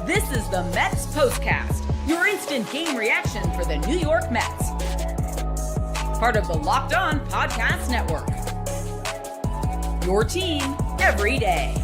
This is the METS POSTCAST, your instant game reaction for the New York Mets. Part of the Locked On Podcast Network. Your team every day.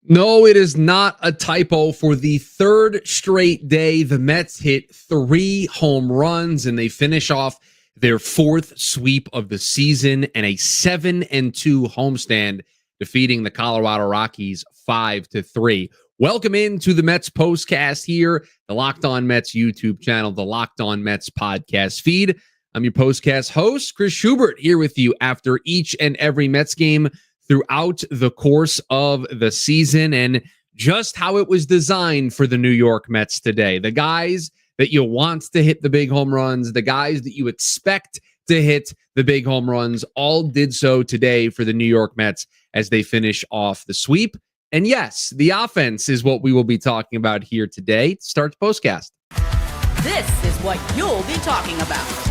No, it is not a typo. For the third straight day, the Mets hit 3 home runs, and they finish off their 4th sweep of the season and a 7-2 homestand, defeating the Colorado Rockies 5-3. Welcome into the Mets Postcast here, the Locked On Mets YouTube channel, the Locked On Mets podcast feed. I'm your Postcast host, Chris Schubert, here with you after each and every Mets game throughout the course of the season, and just how it was designed for the New York Mets today. The guys that you want to hit the big home runs, the guys that you expect to hit the big home runs, all did so today for the New York Mets as they finish off the sweep. And yes, the offense is what we will be talking about here today. Start the Postcast. This is what you'll be talking about.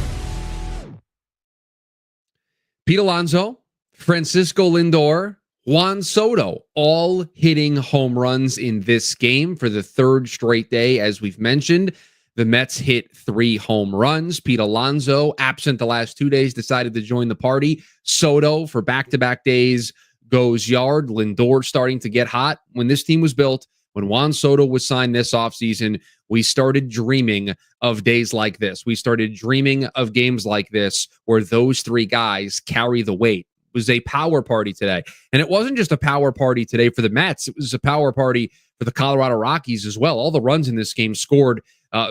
Pete Alonso, Francisco Lindor, Juan Soto, all hitting home runs in this game for the third straight day. As we've mentioned, the Mets hit 3 home runs. Pete Alonso, absent the last 2 days, decided to join the party. Soto, for back-to-back days, goes yard. Lindor starting to get hot. When this team was built, when Juan Soto was signed this offseason, we started dreaming of days like this. We started dreaming of games like this where those 3 guys carry the weight. It was a power party today. And it wasn't just a power party today for the Mets. It was a power party for the Colorado Rockies as well. All the runs in this game scored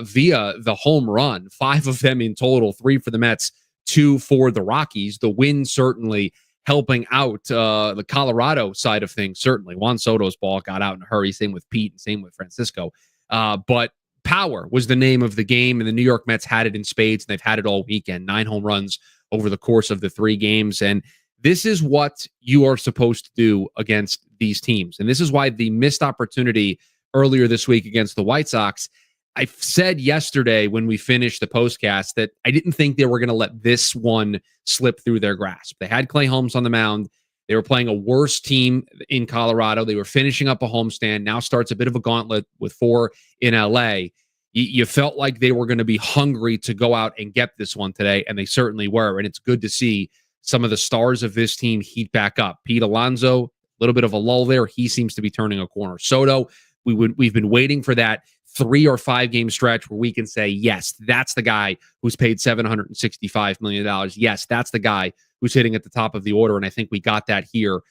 via the home run. 5 of them in total, 3 for the Mets, 2 for the Rockies. The win certainly helping out the Colorado side of things, certainly. Juan Soto's ball got out in a hurry, same with Pete, and same with Francisco. But power was the name of the game, and the New York Mets had it in spades, and they've had it all weekend. 9 home runs over the course of the 3 games, and this is what you are supposed to do against these teams. And this is why the missed opportunity earlier this week against the White Sox, I said yesterday when we finished the postcast that I didn't think they were going to let this one slip through their grasp. They had Clay Holmes on the mound. They were playing a worse team in Colorado. They were finishing up a homestand. Now starts a bit of a gauntlet with 4 in LA. You felt like they were going to be hungry to go out and get this one today, and they certainly were. And it's good to see some of the stars of this team heat back up. Pete Alonso, a little bit of a lull there. He seems to be turning a corner. Soto, we've been waiting for that 3 or 5 game stretch where we can say, yes, that's the guy who's paid $765 million. Yes, that's the guy who's hitting at the top of the order. And I think we got that here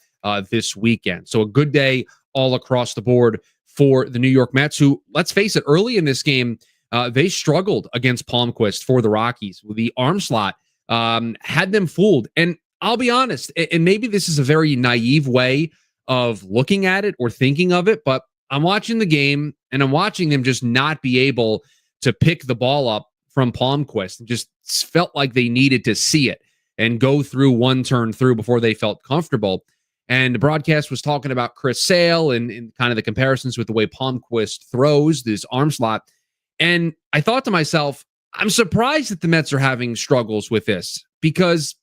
this weekend. So a good day all across the board for the New York Mets, who, let's face it, early in this game, they struggled against Palmquist for the Rockies. The arm slot had them fooled. And I'll be honest, and maybe this is a very naive way of looking at it or thinking of it, but I'm watching the game and I'm watching them just not be able to pick the ball up from Palmquist. It just felt like they needed to see it and go through one turn through before they felt comfortable. And the broadcast was talking about Chris Sale and kind of the comparisons with the way Palmquist throws this arm slot. And I thought to myself, I'm surprised that the Mets are having struggles with this, because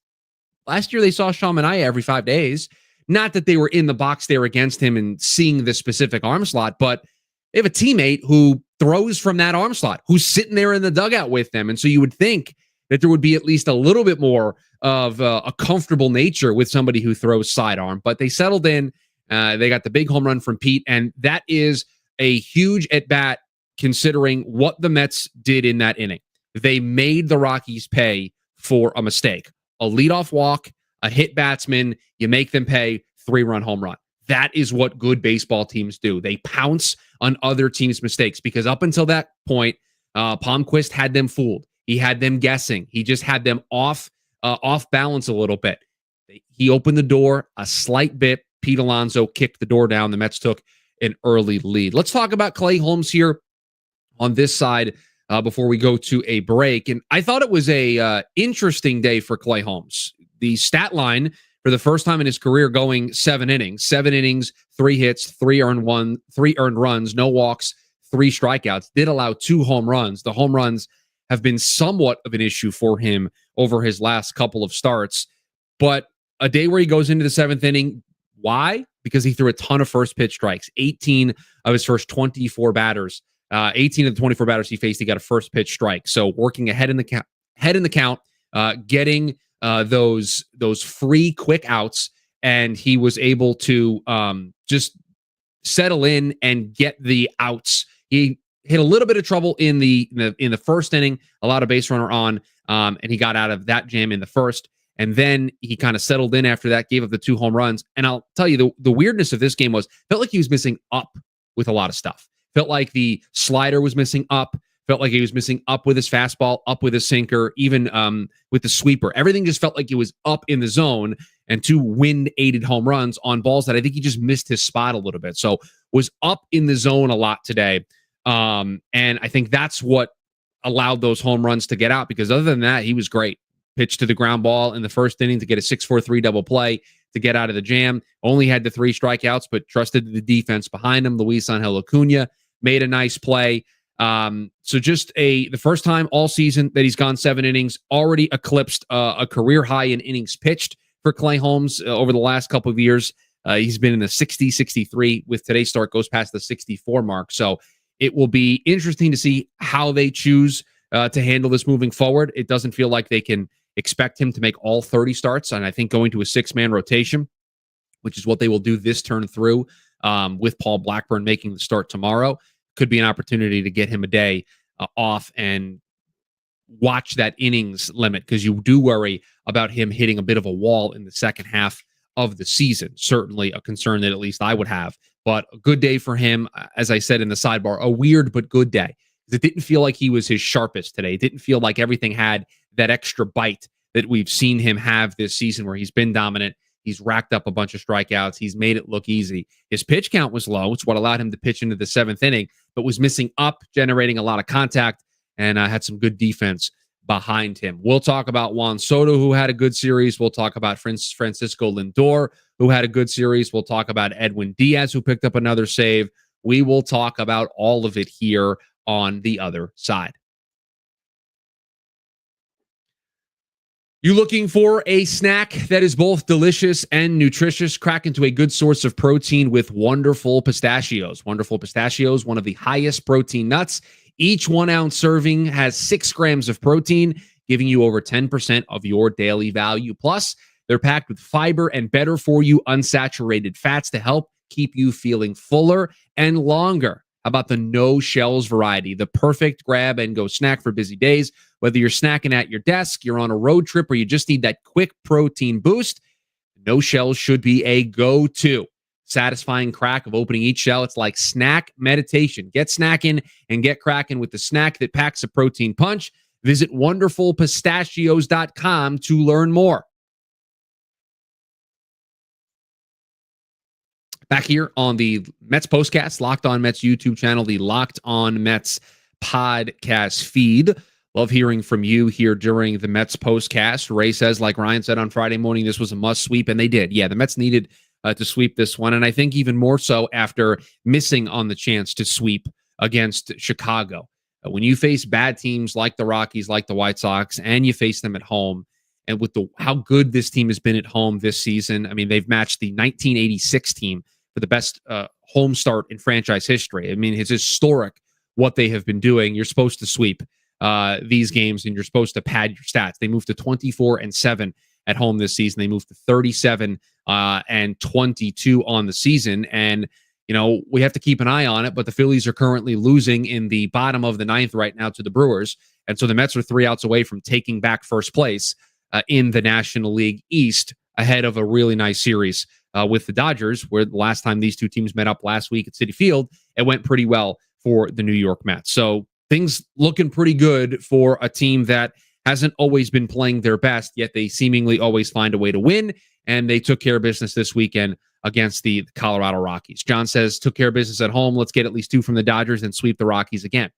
last year they saw Sean Manaea every 5 days. Not that they were in the box there against him and seeing the specific arm slot, but they have a teammate who throws from that arm slot, who's sitting there in the dugout with them. And so you would think that there would be at least a little bit more of a comfortable nature with somebody who throws sidearm. But they settled in. They got the big home run from Pete, and that is a huge at-bat considering what the Mets did in that inning. They made the Rockies pay for a mistake. A leadoff walk, a hit batsman, you make them pay, 3-run home run. That is what good baseball teams do. They pounce on other teams' mistakes, because up until that point, Palmquist had them fooled. He had them guessing. He just had them off balance a little bit. He opened the door a slight bit. Pete Alonso kicked the door down. The Mets took an early lead. Let's talk about Clay Holmes here on this side before we go to a break. And I thought it was a interesting day for Clay Holmes. The stat line for the first time in his career going 7 innings, 3 hits, 3 earned runs, no walks, 3 strikeouts, did allow 2 home runs. The home runs have been somewhat of an issue for him over his last couple of starts, but a day where he goes into the 7th inning. Why? because he threw a ton of first pitch strikes. 18 of his first 24 batters, 18 of the 24 batters he faced, he got a first pitch strike. So working ahead in the count, getting those free quick outs, and he was able to just settle in and get the outs. He hit a little bit of trouble in the first inning, allowed a base runner on, and he got out of that jam in the first. And then he kind of settled in after that, gave up the 2 home runs. And I'll tell you, the weirdness of this game felt like he was missing up with a lot of stuff. Felt like the slider was missing up. Felt like he was missing up with his fastball, up with his sinker, even with the sweeper. Everything just felt like it was up in the zone, and 2 wind-aided home runs on balls that I think he just missed his spot a little bit. So was up in the zone a lot today. And I think that's what allowed those home runs to get out, because other than that, he was great. Pitched to the ground ball in the first inning to get a 6-4-3 double play to get out of the jam. Only had the 3 strikeouts, but trusted the defense behind him. Luis Angel Acuna made a nice play. So just the first time all season that he's gone 7 innings, already eclipsed a career high in innings pitched for Clay Holmes over the last couple of years. He's been in the 60, 63 with today's start, goes past the 64 mark. So it will be interesting to see how they choose to handle this moving forward. It doesn't feel like they can expect him to make all 30 starts. And I think going to a 6-man rotation, which is what they will do this turn through, with Paul Blackburn making the start tomorrow, could be an opportunity to get him a day off and watch that innings limit, because you do worry about him hitting a bit of a wall in the second half of the season. Certainly a concern that at least I would have. But a good day for him, as I said in the sidebar, a weird but good day. It didn't feel like he was his sharpest today. It didn't feel like everything had that extra bite that we've seen him have this season, where he's been dominant. He's racked up a bunch of strikeouts. He's made it look easy. His pitch count was low. It's what allowed him to pitch into the 7th inning, but was missing up, generating a lot of contact, and had some good defense behind him. We'll talk about Juan Soto, who had a good series. We'll talk about Francisco Lindor, who had a good series. We'll talk about Edwin Diaz, who picked up another save. We will talk about all of it here on the other side. You looking for a snack that is both delicious and nutritious? Crack into a good source of protein with Wonderful Pistachios. Wonderful Pistachios, one of the highest protein nuts. Each 1-ounce serving has 6 grams of protein, giving you over 10% of your daily value. Plus, they're packed with fiber and better for you unsaturated fats to help keep you feeling fuller and longer. How about the no shells variety? The perfect grab and go snack for busy days. Whether you're snacking at your desk, you're on a road trip, or you just need that quick protein boost, no shells should be a go-to. Satisfying crack of opening each shell. It's like snack meditation. Get snacking and get cracking with the snack that packs a protein punch. Visit wonderfulpistachios.com to learn more. Back here on the Mets Postcast, Locked On Mets YouTube channel, the Locked On Mets podcast feed. Love hearing from you here during the Mets Postcast. Ray says, like Ryan said on Friday morning, this was a must sweep, and they did. Yeah, the Mets needed to sweep this one, and I think even more so after missing on the chance to sweep against Chicago. When you face bad teams like the Rockies, like the White Sox, and you face them at home, and with how good this team has been at home this season, I mean, they've matched the 1986 team for the best home start in franchise history. I mean, it's historic what they have been doing. You're supposed to sweep these games, and you're supposed to pad your stats. They moved to 24-7 at home this season. They moved to 37 and 22 on the season. And, you know, we have to keep an eye on it, but the Phillies are currently losing in the bottom of the 9th right now to the Brewers. And so the Mets are 3 outs away from taking back first place in the National League East, ahead of a really nice series with the Dodgers, where the last time these two teams met up last week at Citi Field, it went pretty well for the New York Mets. So things looking pretty good for a team that hasn't always been playing their best, yet they seemingly always find a way to win. And they took care of business this weekend against the Colorado Rockies. John says, took care of business at home. Let's get at least 2 from the Dodgers and sweep the Rockies again.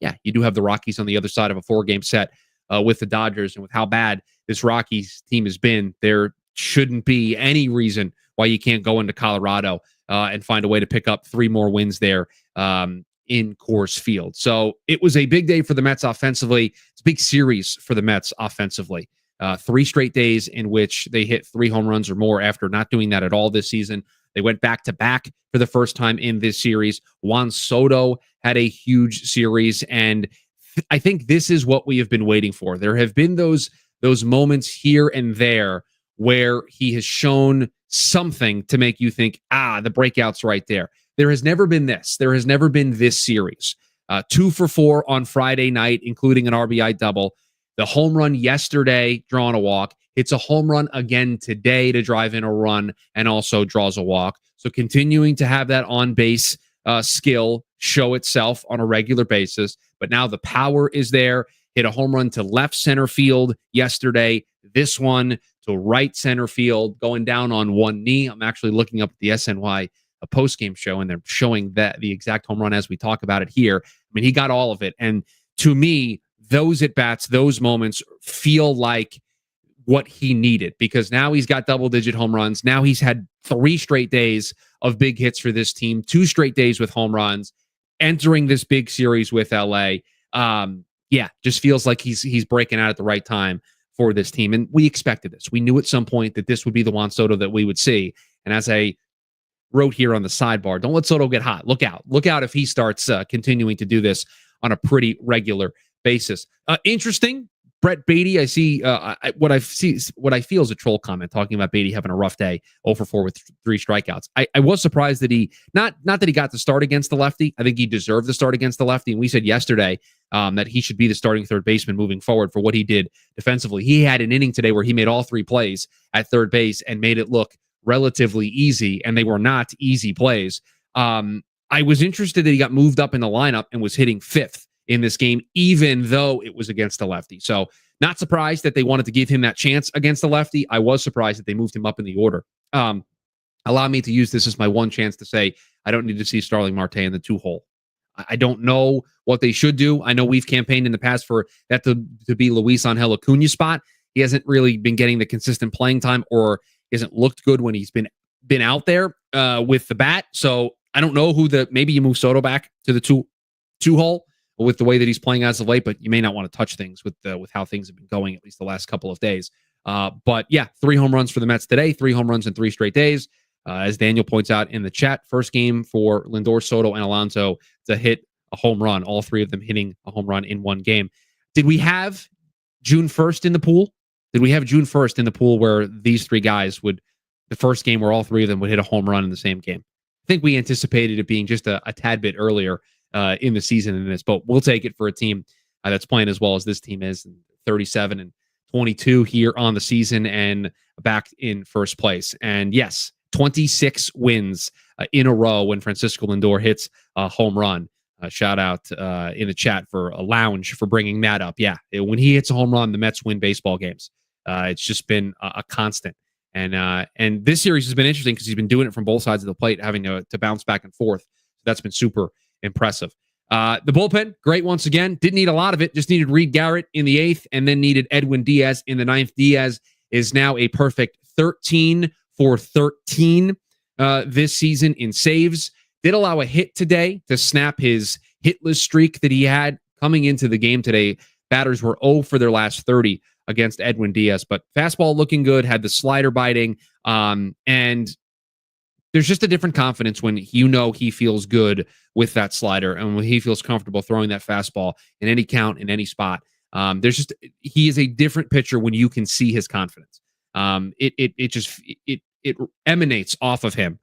Yeah, you do have the Rockies on the other side of a 4-game set with the Dodgers. And with how bad this Rockies team has been, there shouldn't be any reason why you can't go into Colorado and find a way to pick up 3 more wins there in Coors Field. So it was a big day for the Mets offensively. It's a big series for the Mets offensively. 3 straight days in which they hit 3 home runs or more after not doing that at all this season. They went back-to-back for the first time in this series. Juan Soto had a huge series, and I think this is what we have been waiting for. There have been those moments here and there where he has shown something to make you think, the breakout's right there. There has never been this. There has never been this series. 2 for 4 on Friday night, including an RBI double. The home run yesterday, drawing a walk. Hits a home run again today to drive in a run and also draws a walk. So continuing to have that on-base skill show itself on a regular basis. But now the power is there. Hit a home run to left center field yesterday. This one to right center field, going down on one knee. I'm actually looking up at the SNY post-game show, and they're showing that the exact home run as we talk about it here. I mean, he got all of it. And to me, those at-bats, those moments feel like what he needed, because now he's got double-digit home runs. Now he's had 3 straight days of big hits for this team, 2 straight days with home runs, entering this big series with LA. Just feels like he's breaking out at the right time for this team. And we expected this. We knew at some point that this would be the Juan Soto that we would see. And as I wrote here on the sidebar, don't let Soto get hot. Look out. Look out if he starts continuing to do this on a pretty regular basis. Interesting. Brett Beatty, I see what I feel is a troll comment talking about Beatty having a rough day, 0 for 4 with 3 strikeouts. I was surprised that he not that he got the start against the lefty. I think he deserved the start against the lefty. And we said yesterday that he should be the starting third baseman moving forward for what he did defensively. He had an inning today where he made all 3 plays at third base and made it look relatively easy, and they were not easy plays. I was interested that he got moved up in the lineup and was hitting 5th in this game, even though it was against a lefty. So not surprised that they wanted to give him that chance against the lefty. I was surprised that they moved him up in the order. Allow me to use this as my one chance to say I don't need to see Starling Marte in the 2-hole. I don't know what they should do. I know we've campaigned in the past for that to be Luis Angel Acuña's spot. He hasn't really been getting the consistent playing time, or hasn't looked good when he's been out there with the bat. So I don't know maybe you move Soto back to the 2-hole with the way that he's playing as of late, but you may not want to touch things with how things have been going, at least the last couple of days. But yeah, 3 home runs for the Mets today, 3 home runs in 3 straight days. As Daniel points out in the chat, first game for Lindor, Soto, and Alonso to hit a home run, all 3 of them hitting a home run in one game. Did we have June 1st in the pool? Did we have June 1st in the pool where these 3 guys the first game where all 3 of them would hit a home run in the same game? I think we anticipated it being just a tad bit earlier in the season than this, but we'll take it for a team that's playing as well as this team is, 37-22 here on the season and back in first place. And yes, 26 wins in a row when Francisco Lindor hits a home run. Shout out in the chat for a lounge for bringing that up. Yeah, when he hits a home run, the Mets win baseball games. It's just been a constant. And this series has been interesting because he's been doing it from both sides of the plate, having to bounce back and forth. That's been super impressive. The bullpen, great once again. Didn't need a lot of it. Just needed Reed Garrett in the 8th and then needed Edwin Diaz in the 9th. Diaz is now a perfect 13 for 13 this season in saves. Did allow a hit today to snap his hitless streak that he had coming into the game today. Batters were 0 for their last 30 against Edwin Diaz, but fastball looking good, had the slider biting, and there's just a different confidence when he feels good with that slider and when he feels comfortable throwing that fastball in any count, in any spot. He is a different pitcher when you can see his confidence. It emanates off of him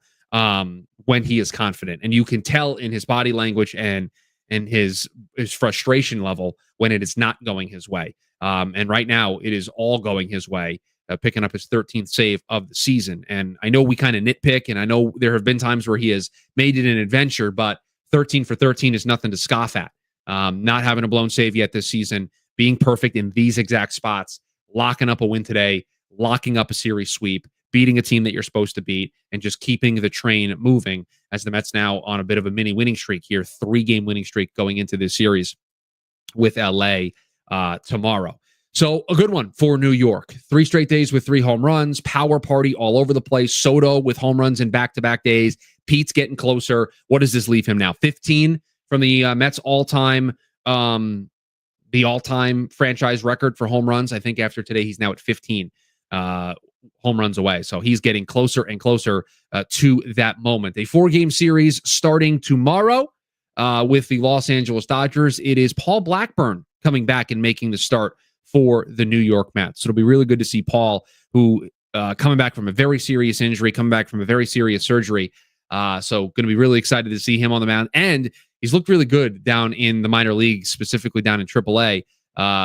when he is confident, and you can tell in his body language and his frustration level when it is not going his way. And right now it is all going his way, picking up his 13th save of the season. And I know we kind of nitpick, and I know there have been times where he has made it an adventure, but 13 for 13 is nothing to scoff at. Not having a blown save yet this season, being perfect in these exact spots, locking up a win today, locking up a series sweep, beating a team that you're supposed to beat, and just keeping the train moving as the Mets now on a bit of a mini winning streak here, 3-game winning streak going into this series with LA tomorrow. So a good one for New York. 3 straight days with 3 home runs, power party all over the place. Soto with home runs in back-to-back days. Pete's getting closer. What does this leave him now? 15 from the Mets all-time, the all-time franchise record for home runs. I think after today, he's now at 15. home runs away. So he's getting closer and closer to that moment. A 4-game series starting tomorrow with the Los Angeles Dodgers. It is Paul Blackburn coming back and making the start for the New York Mets. So it'll be really good to see Paul, who coming back from a very serious injury, coming back from a very serious surgery. So going to be really excited to see him on the mound. And he's looked really good down in the minor leagues, specifically down in AAA.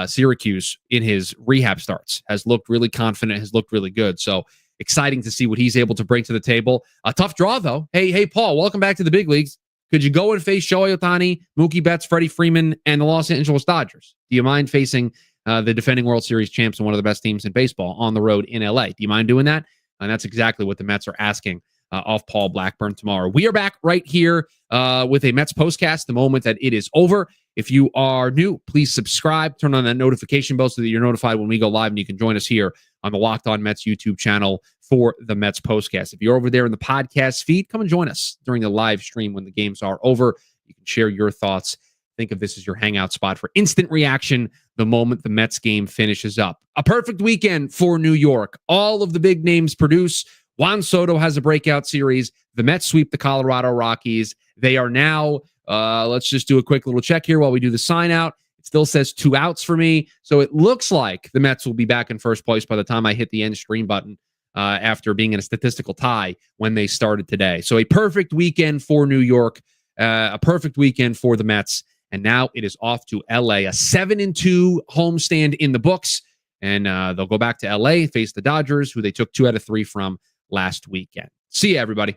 Syracuse in his rehab starts has looked really confident, has looked really good. So exciting to see what he's able to bring to the table. A tough draw, though. Hey, Paul, welcome back to the big leagues. Could you go and face Shohei Ohtani, Mookie Betts, Freddie Freeman, and the Los Angeles Dodgers? Do you mind facing the defending World Series champs and one of the best teams in baseball on the road in LA? Do you mind doing that? And that's exactly what the Mets are asking of Paul Blackburn tomorrow. We are back right here with a Mets postcast the moment that it is over. If you are new, please subscribe, turn on that notification bell so that you're notified when we go live, and you can join us here on the Locked On Mets YouTube channel for the Mets postcast. If you're over there in the podcast feed, come and join us during the live stream when the games are over. You can share your thoughts. Think of this as your hangout spot for instant reaction the moment the Mets game finishes up. A perfect weekend for New York. All of the big names produce. Juan Soto has a breakout series. The Mets sweep the Colorado Rockies. They are now, let's just do a quick little check here while we do the sign out. It still says 2 outs for me. So it looks like the Mets will be back in first place by the time I hit the end stream button after being in a statistical tie when they started today. So a perfect weekend for New York, a perfect weekend for the Mets. And now it is off to LA, a 7-2 homestand in the books. And they'll go back to LA, face the Dodgers, who they took 2 out of 3 from last weekend. See you, everybody.